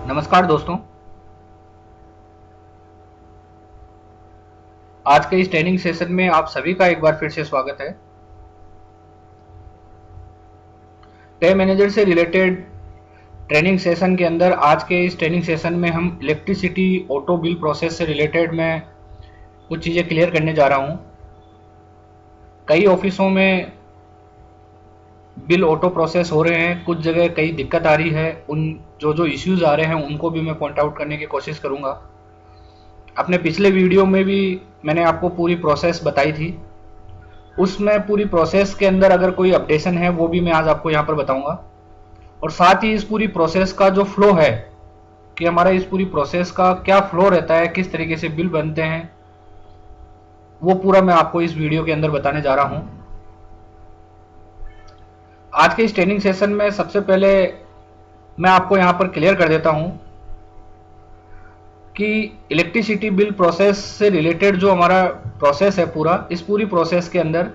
नमस्कार दोस्तों। आज के इस ट्रेनिंग सेशन में आप सभी का एक बार फिर से स्वागत है। पे मैनेजर से रिलेटेड ट्रेनिंग सेशन के अंदर आज के इस ट्रेनिंग सेशन में हम इलेक्ट्रिसिटी ऑटो बिल प्रोसेस से रिलेटेड मैं कुछ चीज़ें क्लियर करने जा रहा हूँ। कई ऑफिसों में बिल ऑटो प्रोसेस हो रहे हैं, कुछ जगह कई दिक्कत आ रही है। उन जो इश्यूज आ रहे हैं उनको भी मैं पॉइंट आउट करने की कोशिश करूँगा। अपने पिछले वीडियो में भी मैंने आपको पूरी प्रोसेस बताई थी, उसमें पूरी प्रोसेस के अंदर अगर कोई अपडेशन है वो भी मैं आज आपको यहाँ पर बताऊंगा। और साथ ही इस पूरी प्रोसेस का जो फ्लो है कि हमारा इस पूरी प्रोसेस का क्या फ्लो रहता है, किस तरीके से बिल बनते हैं, वो पूरा मैं आपको इस वीडियो के अंदर बताने जा रहा हूं। आज के इस ट्रेनिंग सेशन में सबसे पहले मैं आपको यहाँ पर क्लियर कर देता हूं कि इलेक्ट्रिसिटी बिल प्रोसेस से रिलेटेड जो हमारा प्रोसेस है पूरा, इस पूरी प्रोसेस के अंदर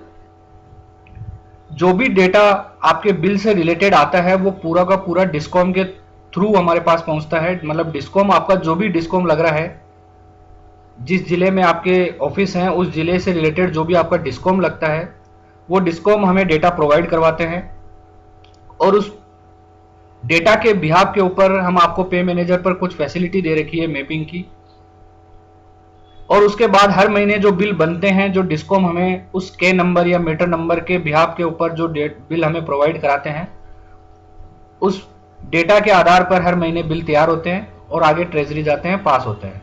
जो भी डेटा आपके बिल से रिलेटेड आता है वो पूरा का पूरा डिस्कॉम के थ्रू हमारे पास पहुंचता है। मतलब डिस्कॉम, आपका जो भी डिस्कॉम लग रहा है, जिस जिले में आपके ऑफिस हैं उस जिले से रिलेटेड जो भी आपका डिस्कॉम लगता है वो डिस्कॉम हमें डेटा प्रोवाइड करवाते हैं। और उस डेटा के बिहाफ के ऊपर हम आपको पे मैनेजर पर कुछ फैसिलिटी दे रखी है मैपिंग की। और उसके बाद हर महीने जो बिल बनते हैं, जो डिस्कॉम हमें उस के नंबर या मीटर नंबर के बिहाफ के ऊपर जो बिल हमें प्रोवाइड कराते हैं, उस डेटा के आधार पर हर महीने बिल तैयार होते हैं और आगे ट्रेजरी जाते हैं, पास होते हैं।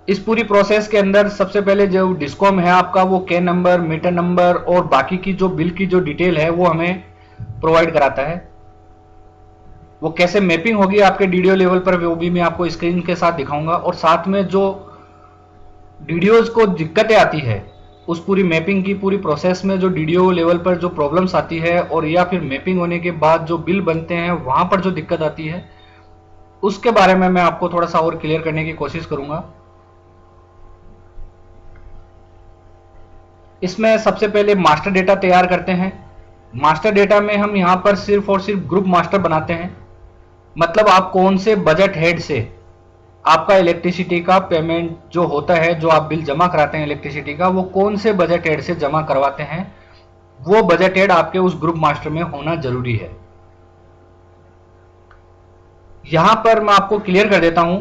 इस पूरी प्रोसेस के अंदर सबसे पहले जो डिस्कॉम है आपका, वो के नंबर, मीटर नंबर और बाकी की जो बिल की जो डिटेल है वो हमें प्रोवाइड कराता है। वो कैसे मैपिंग होगी आपके डीडीओ लेवल पर वो भी मैं आपको स्क्रीन के साथ दिखाऊंगा। और साथ में जो डीडीओज को दिक्कतें आती है उस पूरी मैपिंग की पूरी प्रोसेस में, जो डीडीओ लेवल पर जो प्रॉब्लम्स आती है और या फिर मैपिंग होने के बाद जो बिल बनते हैं वहां पर जो दिक्कत आती है, उसके बारे में मैं आपको थोड़ा सा और क्लियर करने की कोशिश करूंगा। इसमें सबसे पहले मास्टर डेटा तैयार करते हैं। मास्टर डेटा में हम यहां पर सिर्फ और सिर्फ ग्रुप मास्टर बनाते हैं। मतलब आप कौन से बजट हेड से आपका इलेक्ट्रिसिटी का पेमेंट जो होता है, जो आप बिल जमा कराते हैं इलेक्ट्रिसिटी का, वो कौन से बजट हेड से जमा करवाते हैं, वो बजट हेड आपके उस ग्रुप मास्टर में होना जरूरी है। यहां पर मैं आपको क्लियर कर देता हूं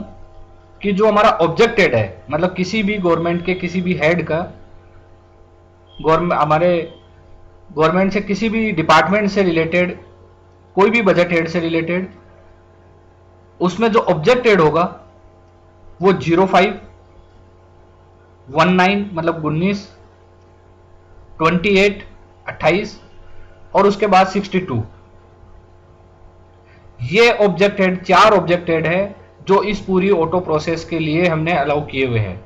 कि जो हमारा ऑब्जेक्टेड है, मतलब किसी भी गवर्नमेंट के किसी भी हेड का, हमारे गवर्नमेंट से किसी भी डिपार्टमेंट से रिलेटेड, कोई भी बजट हेड से रिलेटेड, उसमें जो ऑब्जेक्टेड होगा वो 05, 19 मतलब 19, 28, 28 और उसके बाद 62, ये ऑब्जेक्टेड, 4 ऑब्जेक्टेड है जो इस पूरी ऑटो प्रोसेस के लिए हमने अलाउ किए हुए हैं।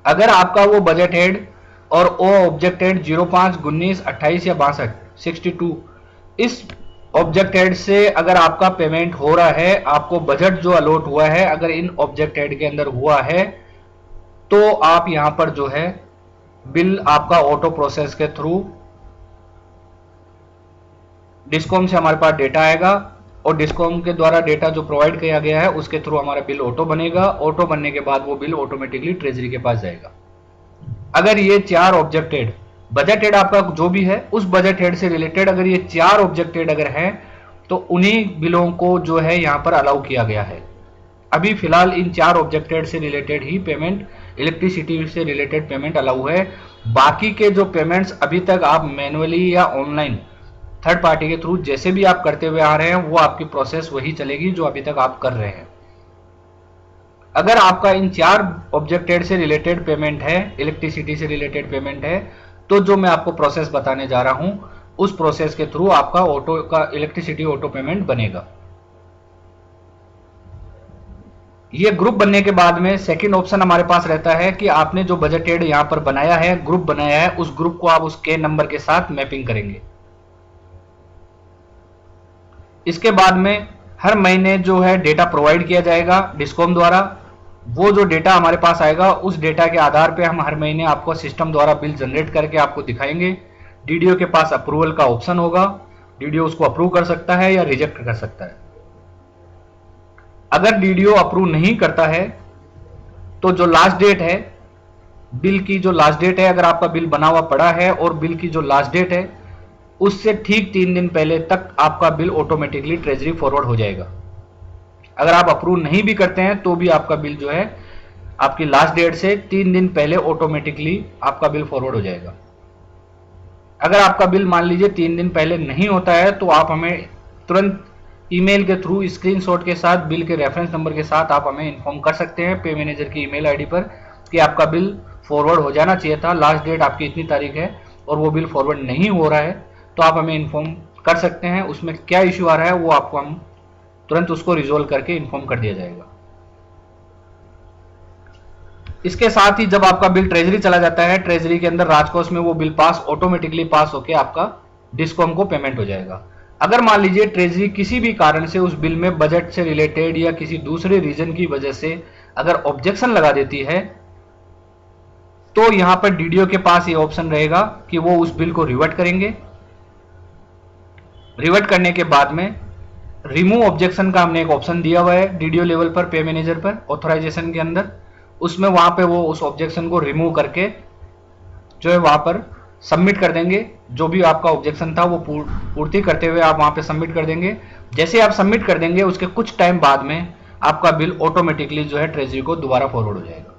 अगर आपका वो बजट हेड और वो ऑब्जेक्टेड 05, 19, 28 या 62, 62, इस ऑब्जेक्टेड से अगर आपका पेमेंट हो रहा है, आपको बजट जो अलॉट हुआ है अगर इन ऑब्जेक्टेड के अंदर हुआ है, तो आप यहां पर जो है बिल आपका ऑटो प्रोसेस के थ्रू डिस्कॉम से हमारे पास डेटा आएगा और डिस्कॉम के द्वारा डेटा जो प्रोवाइड किया गया है उसके थ्रू हमारा बिल ऑटो बनेगा। ऑटो बनने के बाद वो बिल ऑटोमेटिकली ट्रेजरी के पास जाएगा। अगर ये 4 ऑब्जेक्टेड, बजट हेड आपका जो भी है उस बजट हेड से रिलेटेड अगर ये 4 ऑब्जेक्टेड अगर है, तो उन्हीं बिलों को जो है यहां पर अलाउ किया गया है। अभी फिलहाल इन 4 ऑब्जेक्टेड से रिलेटेड ही पेमेंट, इलेक्ट्रिसिटी से रिलेटेड पेमेंट अलाउ है। बाकी के जो पेमेंट्स अभी तक आप मैनुअली या ऑनलाइन थर्ड पार्टी के थ्रू जैसे भी आप करते हुए आ रहे हैं, वो आपकी प्रोसेस वही चलेगी जो अभी तक आप कर रहे हैं। अगर आपका इन 4 ऑब्जेक्टेड से रिलेटेड पेमेंट है, इलेक्ट्रिसिटी से रिलेटेड पेमेंट है, तो जो मैं आपको प्रोसेस बताने जा रहा हूं उस प्रोसेस के थ्रू आपका ऑटो का इलेक्ट्रिसिटी ऑटो पेमेंट बनेगा। ये ग्रुप बनने के बाद में सेकंड ऑप्शन हमारे पास रहता है कि आपने जो बजटेड यहां पर बनाया है, ग्रुप बनाया है, उस ग्रुप को आप उस के नंबर के साथ मैपिंग करेंगे। इसके बाद में हर महीने जो है डेटा प्रोवाइड किया जाएगा डिस्कॉम द्वारा। वो जो डेटा हमारे पास आएगा उस डेटा के आधार पे हम हर महीने आपको सिस्टम द्वारा बिल जनरेट करके आपको दिखाएंगे। डीडीओ के पास अप्रूवल का ऑप्शन होगा डीडीओ उसको अप्रूव कर सकता है या रिजेक्ट कर सकता है। अगर डीडीओ अप्रूव नहीं करता है तो जो लास्ट डेट है, बिल की जो लास्ट डेट है, अगर आपका बिल बना हुआ पड़ा है और बिल की जो लास्ट डेट है उससे ठीक 3 दिन पहले तक आपका बिल ऑटोमेटिकली ट्रेजरी फॉरवर्ड हो जाएगा। अगर आप अप्रूव नहीं भी करते हैं तो भी आपका बिल जो है आपकी लास्ट डेट से 3 दिन पहले ऑटोमेटिकली आपका बिल फॉरवर्ड हो जाएगा। अगर आपका बिल मान लीजिए 3 दिन पहले नहीं होता है तो आप हमें तुरंत ईमेल के थ्रू स्क्रीनशॉट के साथ बिल के रेफरेंस नंबर के साथ आप हमें इन्फॉर्म कर सकते हैं पे मैनेजर की ईमेल आईडी पर कि आपका बिल फॉरवर्ड हो जाना चाहिए था, लास्ट डेट आपकी इतनी तारीख है और वो बिल फॉरवर्ड नहीं हो रहा है। तो आप हमें इन्फॉर्म कर सकते हैं, उसमें क्या इश्यू आ रहा है वो आपको हम तुरंत उसको रिजोल्व करके इन्फॉर्म कर दिया जाएगा। इसके साथ ही जब आपका बिल ट्रेजरी चला जाता है, ट्रेजरी के अंदर राजकोष में वो बिल पास ऑटोमेटिकली पास होके आपका डिस्कॉम को पेमेंट हो जाएगा। अगर मान लीजिए ट्रेजरी किसी भी कारण से उस बिल में बजट से रिलेटेड या किसी दूसरे रीजन की वजह से अगर ऑब्जेक्शन लगा देती है तो यहां पर डीडीओ के पास ये ऑप्शन रहेगा कि वो उस बिल को रिवर्ट करेंगे। रिवर्ट करने के बाद में रिमूव ऑब्जेक्शन का हमने एक ऑप्शन दिया हुआ है डीडीओ लेवल पर, पे मैनेजर पर ऑथराइजेशन के अंदर, उसमें वहां पे वो उस ऑब्जेक्शन को रिमूव करके जो है वहां पर सबमिट कर देंगे। जो भी आपका ऑब्जेक्शन था वो पूर्ति करते हुए आप वहां पे सबमिट कर देंगे। जैसे आप सबमिट कर देंगे उसके कुछ टाइम बाद में आपका बिल ऑटोमेटिकली जो है ट्रेजरी को दोबारा फॉरवर्ड हो जाएगा।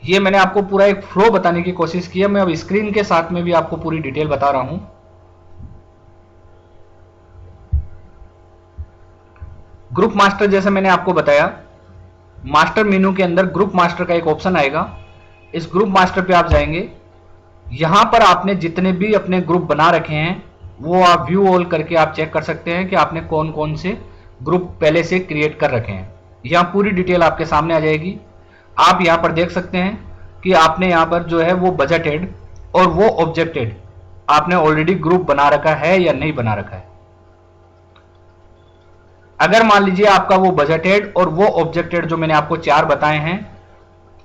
ये मैंने आपको पूरा एक फ्लो बताने की कोशिश की है, मैं अब स्क्रीन के साथ में भी आपको पूरी डिटेल बता रहा हूं। ग्रुप मास्टर जैसे मैंने आपको बताया, मास्टर मेनू के अंदर ग्रुप मास्टर का एक ऑप्शन आएगा। इस ग्रुप मास्टर पे आप जाएंगे, यहां पर आपने जितने भी अपने ग्रुप बना रखे हैं वो आप व्यू ऑल करके आप चेक कर सकते हैं कि आपने कौन कौन से ग्रुप पहले से क्रिएट कर रखे हैं। यहां पूरी डिटेल आपके सामने आ जाएगी। आप यहां पर देख सकते हैं कि आपने यहां पर जो है वो बजटेड और वो ऑब्जेक्टेड आपने ऑलरेडी ग्रुप बना रखा है या नहीं बना रखा है। अगर मान लीजिए आपका वो बजटेड और वो ऑब्जेक्टेड जो मैंने आपको 4 बताए हैं,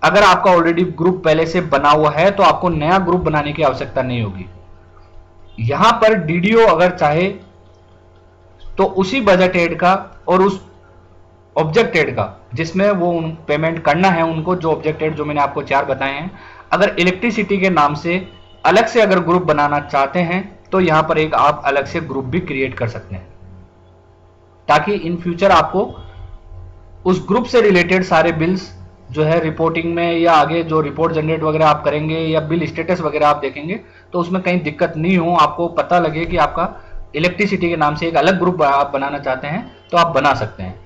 अगर आपका ऑलरेडी ग्रुप पहले से बना हुआ है तो आपको नया ग्रुप बनाने की आवश्यकता नहीं होगी। यहां पर डीडीओ अगर चाहे तो उसी बजटेड का और उस ऑब्जेक्टेड का जिसमें वो पेमेंट करना है उनको, जो ऑब्जेक्टेड जो मैंने आपको 4 बताए हैं, अगर इलेक्ट्रिसिटी के नाम से अलग से अगर ग्रुप बनाना चाहते हैं तो यहां पर एक आप अलग से ग्रुप भी क्रिएट कर सकते हैं, ताकि इन फ्यूचर आपको उस ग्रुप से रिलेटेड सारे बिल्स जो है रिपोर्टिंग में या आगे जो रिपोर्ट जनरेट वगैरह आप करेंगे या बिल स्टेटस वगैरह आप देखेंगे तो उसमें कहीं दिक्कत नहीं हो, आपको पता लगे कि आपका इलेक्ट्रिसिटी के नाम से एक अलग ग्रुप आप बनाना चाहते हैं तो आप बना सकते हैं।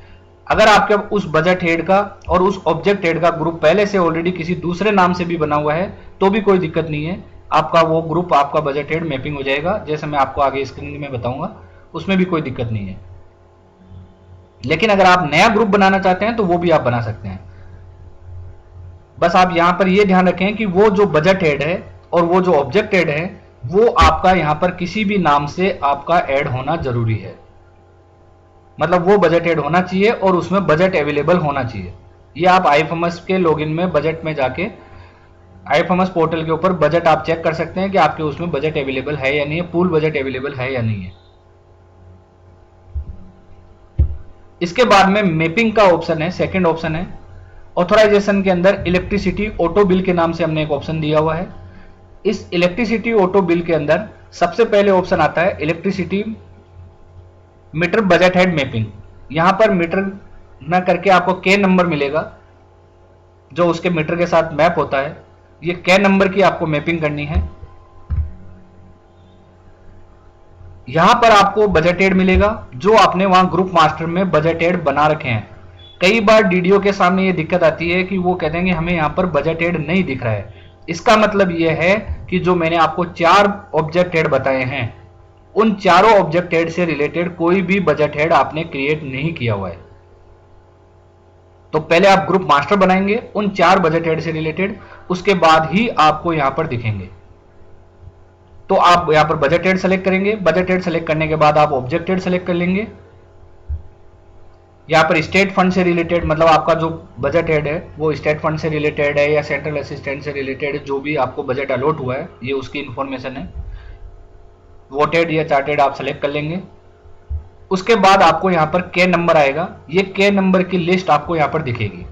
अगर आपके उस बजट हेड का और उस ऑब्जेक्ट हेड का ग्रुप पहले से ऑलरेडी किसी दूसरे नाम से भी बना हुआ है तो भी कोई दिक्कत नहीं है, आपका वो ग्रुप आपका बजट हेड मैपिंग हो जाएगा, जैसे मैं आपको आगे स्क्रीन में बताऊंगा, उसमें भी कोई दिक्कत नहीं है। लेकिन अगर आप नया ग्रुप बनाना चाहते हैं तो वो भी आप बना सकते हैं। बस आप यहां पर ये ध्यान रखें कि वो जो बजट हेड है और वो जो ऑब्जेक्ट हेड है वो आपका यहां पर किसी भी नाम से आपका ऐड होना जरूरी है। मतलब वो बजट ऐड होना चाहिए और उसमें बजट अवेलेबल होना चाहिए। ये आप आईएफएमएस के लॉगिन में बजट में जाके आईएफएमएस पोर्टल के ऊपर बजट आप चेक कर सकते हैं कि आपके उसमें बजट अवेलेबल है या नहीं है, पूल बजट अवेलेबल है या नहीं है। इसके बाद में मैपिंग का ऑप्शन है, सेकंड ऑप्शन है। ऑथराइजेशन के अंदर इलेक्ट्रिसिटी ऑटो बिल के नाम से हमने एक ऑप्शन दिया हुआ है। इस इलेक्ट्रिसिटी ऑटो बिल के अंदर सबसे पहले ऑप्शन आता है electricity metre budget head mapping. यहां पर मीटर न करके आपको के नंबर मिलेगा जो उसके मीटर के साथ मैप होता है। ये के नंबर की आपको मैपिंग करनी है। यहां पर आपको बजट एड मिलेगा जो आपने वहां ग्रुप मास्टर में बजट एड बना रखे हैं। कई बार डीडीओ के सामने ये दिक्कत आती है कि वो कहते हैं कि हमें यहां पर बजट एड नहीं दिख रहा है। इसका मतलब यह है कि जो मैंने आपको 4 ऑब्जेक्ट एड बताए हैं उन चारों ऑब्जेक्ट हेड से रिलेटेड कोई भी बजट हेड आपने क्रिएट नहीं किया हुआ है। तो पहले आप ग्रुप मास्टर बनाएंगे उन 4 बजट हेड से रिलेटेड, उसके बाद ही आपको यहां पर दिखेंगे। तो आप यहां पर बजट हेड सेलेक्ट करेंगे, बजट हेड सेलेक्ट करने के बाद आप ऑब्जेक्ट हेड सेलेक्ट कर लेंगे। यहां पर स्टेट फंड से रिलेटेड, मतलब आपका जो बजट हेड है वो स्टेट फंड से रिलेटेड है या सेंट्रल असिस्टेंट से रिलेटेड, जो भी आपको बजट अलॉट हुआ है ये उसकी इंफॉर्मेशन है। वोटेड या चार्टेड आप सेलेक्ट कर लेंगे। उसके बाद आपको यहाँ पर के नंबर आएगा, ये के नंबर की लिस्ट आपको यहाँ पर दिखेगी।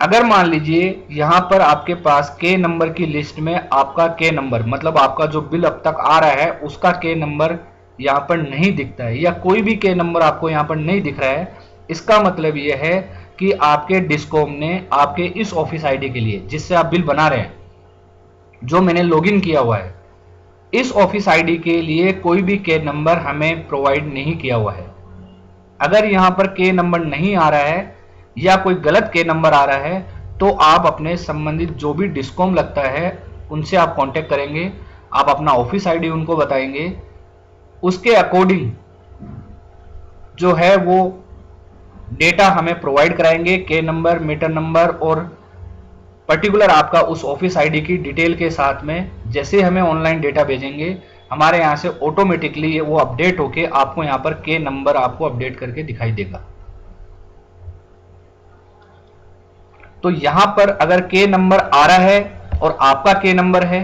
अगर मान लीजिए यहाँ पर आपके पास के नंबर की लिस्ट में आपका के नंबर, मतलब आपका जो बिल अब तक आ रहा है उसका के नंबर यहाँ पर नहीं दिखता है, या कोई भी के नंबर आपको यहाँ पर नहीं दिख रहा है, इसका मतलब यह है कि आपके डिस्कॉम ने आपके इस ऑफिस आईडी के लिए जिससे आप बिल बना रहे हैं, जो मैंने लॉगिन किया हुआ है, इस ऑफिस आईडी के लिए कोई भी के नंबर हमें प्रोवाइड नहीं किया हुआ है। अगर यहाँ पर के नंबर नहीं आ रहा है या कोई गलत के नंबर आ रहा है तो आप अपने संबंधित जो भी डिस्कॉम लगता है उनसे आप कांटेक्ट करेंगे, आप अपना ऑफिस आईडी उनको बताएंगे, उसके अकॉर्डिंग जो है वो डेटा हमें प्रोवाइड कराएंगे, के नंबर, मीटर नंबर और पर्टिकुलर आपका उस ऑफिस आईडी की डिटेल के साथ में। जैसे हमें ऑनलाइन डेटा भेजेंगे हमारे यहाँ से ऑटोमेटिकली वो अपडेट होके आपको यहाँ पर के नंबर आपको अपडेट करके दिखाई देगा। तो यहां पर अगर के नंबर आ रहा है और आपका के नंबर है,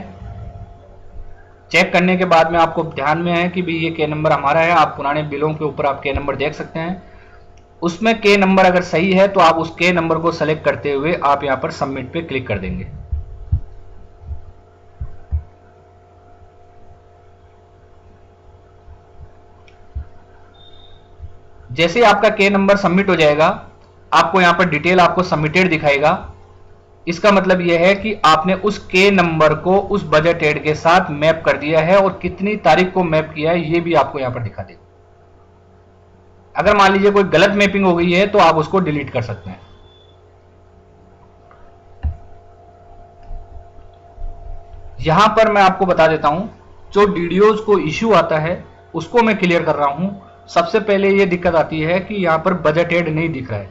चेक करने के बाद में आपको ध्यान में है कि भाई ये के नंबर हमारा है, आप पुराने बिलों के ऊपर आप के नंबर देख सकते हैं, उसमें के नंबर अगर सही है तो आप उस के नंबर को सेलेक्ट करते हुए आप यहां पर सबमिट पे क्लिक कर देंगे। जैसे आपका के नंबर सबमिट हो जाएगा आपको यहां पर डिटेल आपको सबमिटेड दिखाएगा। इसका मतलब यह है कि आपने उस के नंबर को उस बजट एड के साथ मैप कर दिया है और कितनी तारीख को मैप किया है ये भी आपको यहां पर दिखा देगा। अगर मान लीजिए कोई गलत मैपिंग हो गई है तो आप उसको डिलीट कर सकते हैं। यहां पर मैं आपको बता देता हूं, जो डीडीओज को इश्यू आता है उसको मैं क्लियर कर रहा हूं। सबसे पहले यह दिक्कत आती है कि यहां पर बजट एड नहीं दिख रहा है,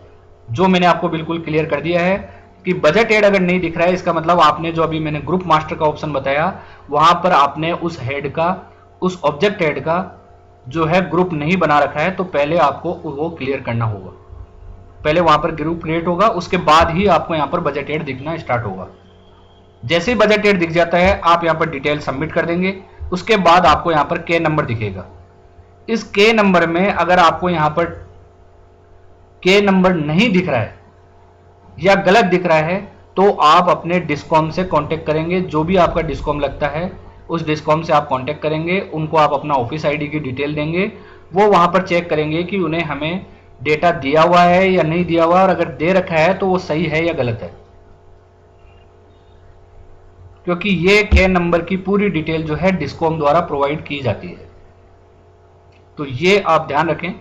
जो मैंने आपको बिल्कुल क्लियर कर दिया है कि बजट एड अगर नहीं दिख रहा है इसका मतलब आपने जो अभी मैंने ग्रुप मास्टर का ऑप्शन बताया वहां पर आपने उस हेड का, उस ऑब्जेक्ट हेड का जो है ग्रुप नहीं बना रखा है, तो पहले आपको वो क्लियर करना होगा। पहले वहां पर ग्रुप क्रिएट होगा, उसके बाद ही आपको यहां पर बजट एड दिखना स्टार्ट होगा। जैसे ही बजट एड दिख जाता है आप यहां पर डिटेल सबमिट कर देंगे, उसके बाद आपको यहां पर के नंबर दिखेगा। इस के नंबर में अगर आपको यहां पर के नंबर नहीं दिख रहा है या गलत दिख रहा है तो आप अपने डिस्कॉम से कांटेक्ट करेंगे। जो भी आपका डिस्कॉम लगता है उस डिस्कॉम से आप कांटेक्ट करेंगे, उनको आप अपना ऑफिस आईडी की डिटेल देंगे, वो वहां पर चेक करेंगे कि उन्हें हमें डेटा दिया हुआ है या नहीं दिया हुआ, और अगर दे रखा है तो वो सही है या गलत है, क्योंकि ये के नंबर की पूरी डिटेल जो है डिस्कॉम द्वारा प्रोवाइड की जाती है। तो ये आप ध्यान रखें,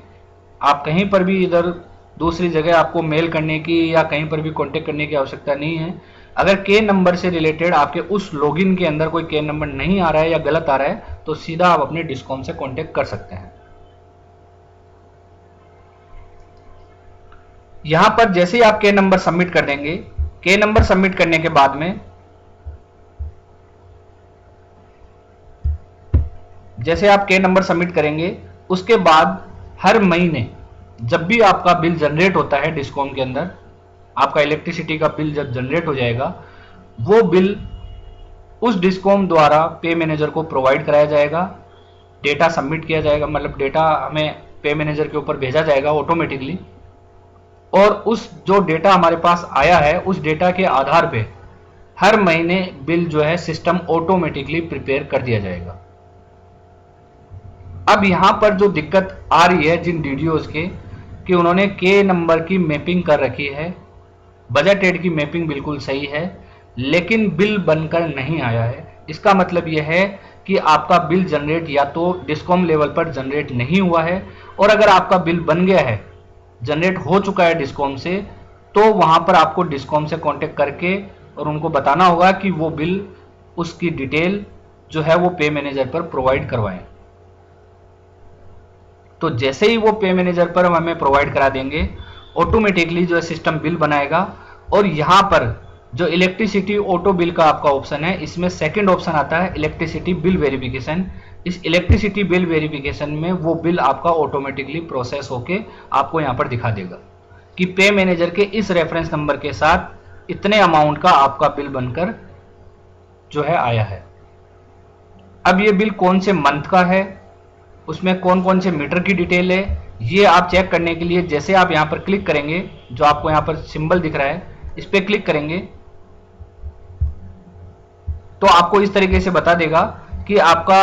आप कहीं पर भी इधर दूसरी जगह आपको मेल करने की या कहीं पर भी कांटेक्ट करने की आवश्यकता नहीं है। अगर के नंबर से रिलेटेड आपके उस लॉगिन के अंदर कोई के नंबर नहीं आ रहा है या गलत आ रहा है तो सीधा आप अपने डिस्कॉम से कांटेक्ट कर सकते हैं। यहां पर जैसे ही आप के नंबर सबमिट कर देंगे, के नंबर सबमिट करने के बाद में जैसे आप के नंबर सबमिट करेंगे उसके बाद हर महीने जब भी आपका बिल जनरेट होता है डिस्कॉम के अंदर, आपका इलेक्ट्रिसिटी का बिल जब जनरेट हो जाएगा वो बिल उस डिस्कॉम द्वारा पे मैनेजर को प्रोवाइड कराया जाएगा, डेटा सबमिट किया जाएगा, मतलब डेटा हमें पे मैनेजर के ऊपर भेजा जाएगा ऑटोमेटिकली, और उस जो डेटा हमारे पास आया है उस डेटा के आधार पे हर महीने बिल जो है सिस्टम ऑटोमेटिकली प्रिपेयर कर दिया जाएगा। अब यहां पर जो दिक्कत आ रही है जिन डीडीओज के कि उन्होंने के नंबर की मैपिंग कर रखी है, बजट एड की मैपिंग बिल्कुल सही है लेकिन बिल बनकर नहीं आया है। इसका मतलब यह है कि आपका बिल जनरेट या तो डिस्कॉम लेवल पर जनरेट नहीं हुआ है, और अगर आपका बिल बन गया है, जनरेट हो चुका है डिस्कॉम से, तो वहां पर आपको डिस्कॉम से कांटेक्ट करके और उनको बताना होगा कि वो बिल, उसकी डिटेल जो है वो पे मैनेजर पर प्रोवाइड करवाएं। तो जैसे ही वो पे मैनेजर पर हमें प्रोवाइड करा देंगे ऑटोमेटिकली जो है सिस्टम बिल बनाएगा। और यहां पर जो इलेक्ट्रिसिटी ऑटो बिल का आपका ऑप्शन है इसमें सेकंड ऑप्शन आता है इलेक्ट्रिसिटी बिल वेरिफिकेशन। इस इलेक्ट्रिसिटी बिल वेरिफिकेशन में वो बिल आपका ऑटोमेटिकली प्रोसेस होके आपको यहां पर दिखा देगा कि पे मैनेजर के इस रेफरेंस नंबर के साथ इतने अमाउंट का आपका बिल बनकर जो है आया है। अब ये बिल कौन से मंथ का है, उसमें कौन कौन से मीटर की डिटेल है, ये आप चेक करने के लिए जैसे आप यहां पर क्लिक करेंगे, जो आपको यहां पर सिंबल दिख रहा है इस पर क्लिक करेंगे तो आपको इस तरीके से बता देगा कि आपका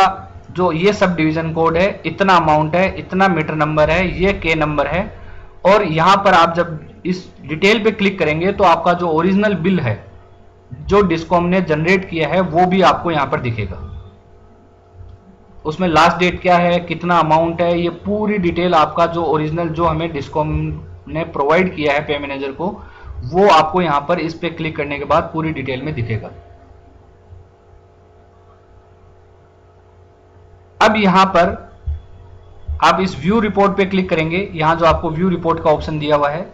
जो ये सब डिवीजन कोड है, इतना अमाउंट है, इतना मीटर नंबर है, ये के नंबर है। और यहां पर आप जब इस डिटेल पे क्लिक करेंगे तो आपका जो ओरिजिनल बिल है जो डिस्कॉम ने जनरेट किया है वो भी आपको यहां पर दिखेगा। उसमें लास्ट डेट क्या है, कितना अमाउंट है, ये पूरी डिटेल आपका जो ओरिजिनल जो हमें डिस्कॉम ने प्रोवाइड किया है पे मैनेजर को, वो आपको यहां पर इस पे क्लिक करने के बाद पूरी डिटेल में दिखेगा। अब यहां पर आप इस व्यू रिपोर्ट पे क्लिक करेंगे, यहां जो आपको व्यू रिपोर्ट का ऑप्शन दिया हुआ है,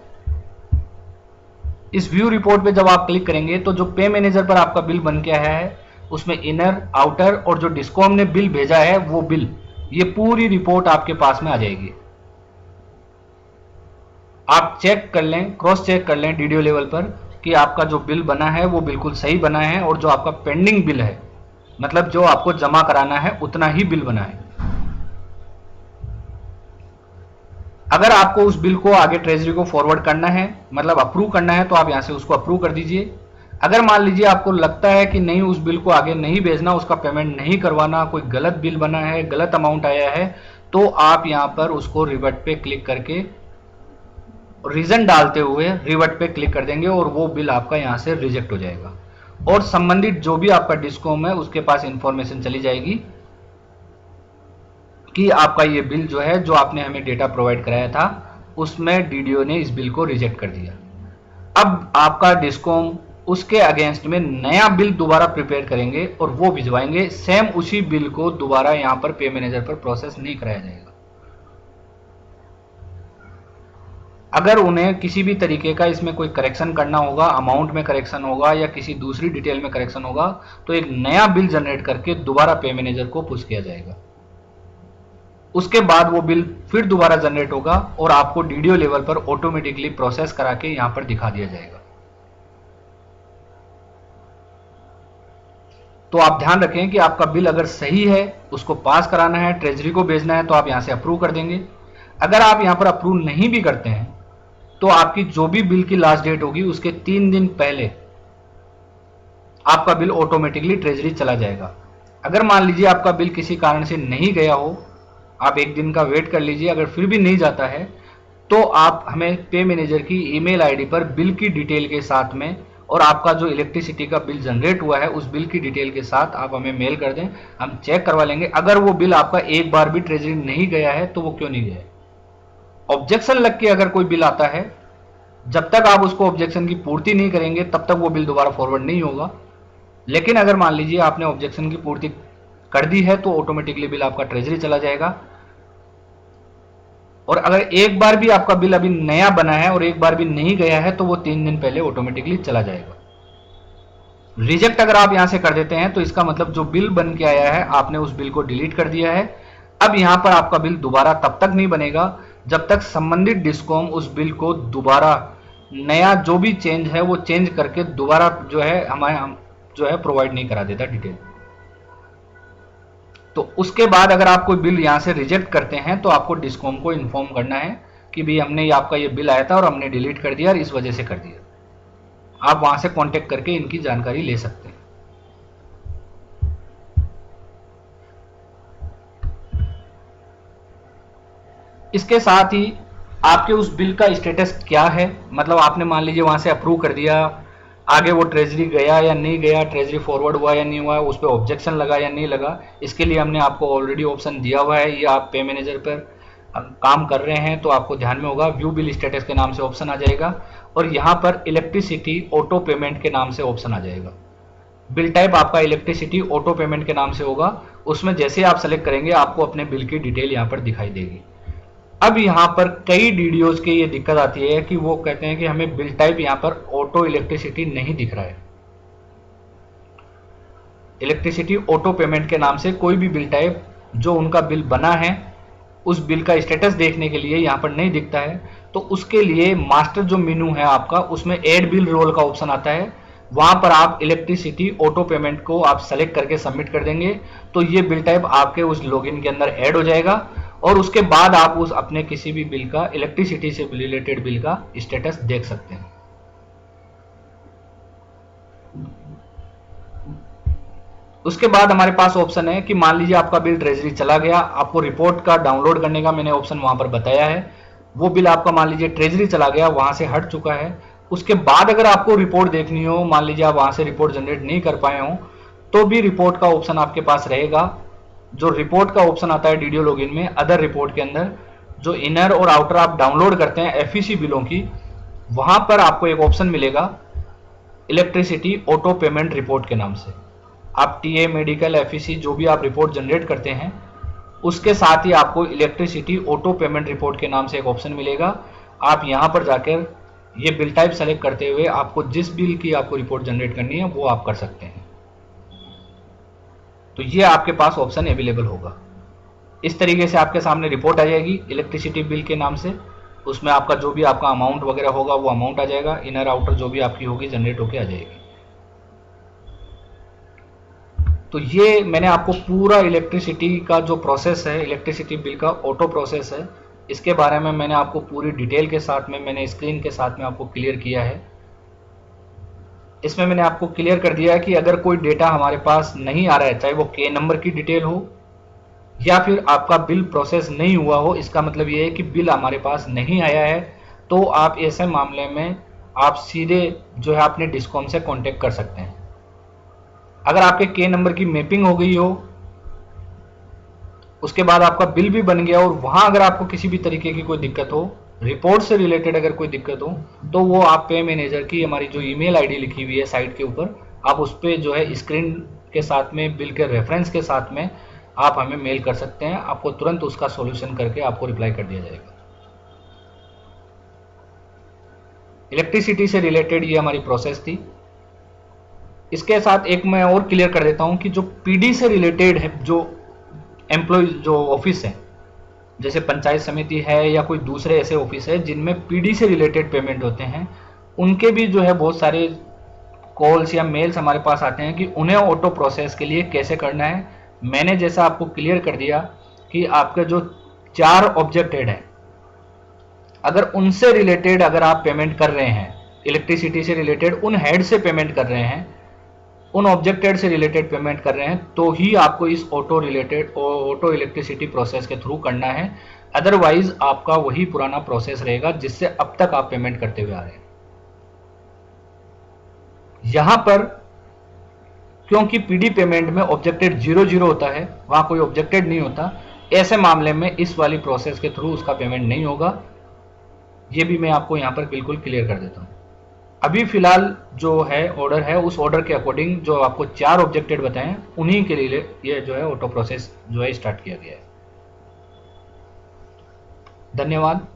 इस व्यू रिपोर्ट पे जब आप क्लिक करेंगे तो जो पे मैनेजर पर आपका बिल बन के आया है उसमें इनर, आउटर और जो डिस्कॉम ने बिल भेजा है वो बिल, ये पूरी रिपोर्ट आपके पास में आ जाएगी। आप चेक कर लें, क्रॉस चेक कर लें डीडीओ लेवल पर कि आपका जो बिल बना है वो बिल्कुल सही बना है और जो आपका पेंडिंग बिल है, मतलब जो आपको जमा कराना है उतना ही बिल बना है। अगर आपको उस बिल को आगे ट्रेजरी को फॉरवर्ड करना है, मतलब अप्रूव करना है, तो आप यहां से उसको अप्रूव कर दीजिए। अगर मान लीजिए आपको लगता है कि नहीं उस बिल को आगे नहीं भेजना, उसका पेमेंट नहीं करवाना, कोई गलत बिल बना है, गलत अमाउंट आया है, तो आप यहां पर उसको रिवर्ट पे क्लिक करके रीजन डालते हुए रिवर्ट पे क्लिक कर देंगे और वो बिल आपका यहां से रिजेक्ट हो जाएगा और संबंधित जो भी आपका डिस्कॉम है उसके पास इंफॉर्मेशन चली जाएगी कि आपका ये बिल जो है, जो आपने हमें डेटा प्रोवाइड कराया था, उसमें डीडीओ ने इस बिल को रिजेक्ट कर दिया। अब आपका डिस्कॉम उसके अगेंस्ट में नया बिल दोबारा प्रिपेयर करेंगे और वो भिजवाएंगे। सेम उसी बिल को दोबारा यहां पर पे मैनेजर पर प्रोसेस नहीं कराया जाएगा। अगर उन्हें किसी भी तरीके का इसमें कोई करेक्शन करना होगा, अमाउंट में करेक्शन होगा या किसी दूसरी डिटेल में करेक्शन होगा, तो एक नया बिल जनरेट करके दोबारा पे मैनेजर को पुश किया जाएगा। उसके बाद वो बिल फिर दोबारा जनरेट होगा और आपको डीडीओ लेवल पर ऑटोमेटिकली प्रोसेस करा के यहां पर दिखा दिया जाएगा। तो आप ध्यान रखें कि आपका बिल अगर सही है, उसको पास कराना है, ट्रेजरी को भेजना है, तो आप यहां से अप्रूव कर देंगे। अगर आप यहां पर अप्रूव नहीं भी करते हैं तो आपकी जो भी बिल की लास्ट डेट होगी उसके 3 दिन पहले आपका बिल ऑटोमेटिकली ट्रेजरी चला जाएगा। अगर मान लीजिए आपका बिल किसी कारण से नहीं गया हो, आप 1 दिन का वेट कर लीजिए। अगर फिर भी नहीं जाता है तो आप हमें पे मैनेजर की ईमेल आईडी पर बिल की डिटेल के साथ में और आपका जो इलेक्ट्रिसिटी का बिल जनरेट हुआ है उस बिल की डिटेल के साथ आप हमें मेल कर दें, हम चेक करवा लेंगे। अगर वो बिल आपका एक बार भी ट्रेजरी नहीं गया है तो वो क्यों नहीं गया है। ऑब्जेक्शन लग के अगर कोई बिल आता है, जब तक आप उसको ऑब्जेक्शन की पूर्ति नहीं करेंगे तब तक वो बिल दोबारा फॉरवर्ड नहीं होगा। लेकिन अगर मान लीजिए आपने ऑब्जेक्शन की पूर्ति कर दी है तो ऑटोमेटिकली बिल आपका ट्रेजरी चला जाएगा। और अगर एक बार भी आपका बिल अभी नया बना है और एक बार भी नहीं गया है तो वो 3 दिन पहले ऑटोमेटिकली चला जाएगा। रिजेक्ट अगर आप यहां से कर देते हैं तो इसका मतलब जो बिल बन के आया है आपने उस बिल को डिलीट कर दिया है। अब यहां पर आपका बिल दोबारा तब तक नहीं बनेगा जब तक संबंधित डिस्कॉम उस बिल को दोबारा नया जो भी चेंज है वो चेंज करके दोबारा जो है हमारे जो है प्रोवाइड नहीं करा देता डिटेल। तो उसके बाद अगर आप कोई बिल यहां से रिजेक्ट करते हैं तो आपको डिस्कॉम को इन्फॉर्म करना है कि भाई हमने आपका ये बिल आया था और हमने डिलीट कर दिया और इस वजह से कर दिया। आप वहां से कांटेक्ट करके इनकी जानकारी ले सकते हैं। इसके साथ ही आपके उस बिल का स्टेटस क्या है, मतलब आपने मान लीजिए वहां से अप्रूव कर दिया, आगे वो ट्रेजरी गया या नहीं गया, ट्रेजरी फॉरवर्ड हुआ या नहीं हुआ, उस पर ऑब्जेक्शन लगा या नहीं लगा, इसके लिए हमने आपको ऑलरेडी ऑप्शन दिया हुआ है। ये आप पे मैनेजर पर काम कर रहे हैं तो आपको ध्यान में होगा, व्यू बिल स्टेटस के नाम से ऑप्शन आ जाएगा और यहाँ पर इलेक्ट्रिसिटी ऑटो पेमेंट के नाम से ऑप्शन आ जाएगा। बिल टाइप आपका इलेक्ट्रिसिटी ऑटो पेमेंट के नाम से होगा। उसमें जैसे आप सेलेक्ट करेंगे आपको अपने बिल की डिटेल यहाँ पर दिखाई देगी। अब यहाँ पर कई डीडीओज की ये दिक्कत आती है कि वो कहते हैं कि हमें बिल टाइप यहाँ पर ऑटो इलेक्ट्रिसिटी नहीं दिख रहा है। इलेक्ट्रिसिटी ऑटो पेमेंट के नाम से कोई भी बिल टाइप जो उनका बिल बना है उस बिल का स्टेटस देखने के लिए यहाँ पर नहीं दिखता है। तो उसके लिए मास्टर जो मेनू है आपका उसमें ऐड बिल रोल का ऑप्शन आता है, वहां पर आप इलेक्ट्रिसिटी ऑटो पेमेंट को आप सेलेक्ट करके सबमिट कर देंगे तो ये बिल टाइप आपके उस लॉगिन के अंदर ऐड हो जाएगा और उसके बाद आप उस अपने किसी भी बिल का, इलेक्ट्रिसिटी से रिलेटेड बिल का स्टेटस देख सकते हैं। उसके बाद हमारे पास ऑप्शन है कि मान लीजिए आपका बिल ट्रेजरी चला गया, आपको रिपोर्ट का डाउनलोड करने का मैंने ऑप्शन वहां पर बताया है। वो बिल आपका मान लीजिए ट्रेजरी चला गया, वहां से हट चुका है। उसके बाद अगर आपको रिपोर्ट देखनी हो, मान लीजिए आप वहां से रिपोर्ट जनरेट नहीं कर पाए हो, तो भी रिपोर्ट का ऑप्शन आपके पास रहेगा। जो रिपोर्ट का ऑप्शन आता है डीडीओ लॉगिन में अदर रिपोर्ट के अंदर, जो इनर और आउटर आप डाउनलोड करते हैं एफईसी बिलों की, वहां पर आपको एक ऑप्शन मिलेगा इलेक्ट्रिसिटी ऑटो पेमेंट रिपोर्ट के नाम से। आप टीए, मेडिकल, एफईसी जो भी आप रिपोर्ट जनरेट करते हैं उसके साथ ही आपको इलेक्ट्रिसिटी ऑटो पेमेंट रिपोर्ट के नाम से एक ऑप्शन मिलेगा। आप यहां पर जाकर ये बिल टाइप सेलेक्ट करते हुए आपको जिस बिल की आपको रिपोर्ट जनरेट करनी है वो आप कर सकते हैं। तो ये आपके पास ऑप्शन अवेलेबल होगा। इस तरीके से आपके सामने रिपोर्ट आ जाएगी इलेक्ट्रिसिटी बिल के नाम से। उसमें आपका जो भी आपका अमाउंट वगैरह होगा वो अमाउंट आ जाएगा, इनर आउटर जो भी आपकी होगी जनरेट होकर आ जाएगी। तो ये मैंने आपको पूरा इलेक्ट्रिसिटी का जो प्रोसेस है, इलेक्ट्रिसिटी बिल का ऑटो प्रोसेस है, इसके बारे में मैंने आपको पूरी डिटेल के साथ में, मैंने स्क्रीन के साथ में आपको क्लियर किया है। इसमें मैंने आपको क्लियर कर दिया है कि अगर कोई डेटा हमारे पास नहीं आ रहा है, चाहे वो के नंबर की डिटेल हो या फिर आपका बिल प्रोसेस नहीं हुआ हो, इसका मतलब ये है कि बिल हमारे पास नहीं आया है, तो आप ऐसे मामले में आप सीधे जो है अपने डिस्कॉम से कांटेक्ट कर सकते हैं। अगर आपके के नंबर की मैपिंग हो गई हो, उसके बाद आपका बिल भी बन गया और वहां अगर आपको किसी भी तरीके की कोई दिक्कत हो, रिपोर्ट से रिलेटेड अगर कोई दिक्कत हो, तो वो आप पे मैनेजर की हमारी जो ईमेल आईडी लिखी हुई है साइट के ऊपर, आप उस पर जो है स्क्रीन के साथ में बिल के रेफरेंस के साथ में आप हमें मेल कर सकते हैं। आपको तुरंत उसका सॉल्यूशन करके आपको रिप्लाई कर दिया जाएगा। इलेक्ट्रिसिटी से रिलेटेड ये हमारी प्रोसेस थी। इसके साथ एक मैं और क्लियर कर देता हूं कि जो पीडी से रिलेटेड है, जो एम्प्लॉय जो ऑफिस है, जैसे पंचायत समिति है या कोई दूसरे ऐसे ऑफिस है जिनमें पीडी से रिलेटेड पेमेंट होते हैं, उनके भी जो है बहुत सारे कॉल्स या मेल्स हमारे पास आते हैं कि उन्हें ऑटो प्रोसेस के लिए कैसे करना है। मैंने जैसा आपको क्लियर कर दिया कि आपके जो 4 ऑब्जेक्ट हेड है, अगर उनसे रिलेटेड अगर आप पेमेंट कर रहे हैं, इलेक्ट्रिसिटी से रिलेटेड उन हेड से पेमेंट कर रहे हैं, उन ऑब्जेक्टेड से रिलेटेड पेमेंट कर रहे हैं, तो ही आपको इस ऑटो इलेक्ट्रिसिटी प्रोसेस के थ्रू करना है। अदरवाइज आपका वही पुराना प्रोसेस रहेगा जिससे अब तक आप पेमेंट करते हुए आ रहे हैं। यहां पर क्योंकि पीडी पेमेंट में ऑब्जेक्टेड 00 होता है, वहां कोई ऑब्जेक्टेड नहीं होता, ऐसे मामले में इस वाली प्रोसेस के थ्रू उसका पेमेंट नहीं होगा। ये भी मैं आपको यहां पर बिल्कुल क्लियर कर देता हूं। अभी फिलहाल जो है ऑर्डर है, उस ऑर्डर के अकॉर्डिंग जो आपको 4 ऑब्जेक्टेड बताएं, उन्हीं के लिए ये जो है ऑटो प्रोसेस जो है स्टार्ट किया गया है। धन्यवाद।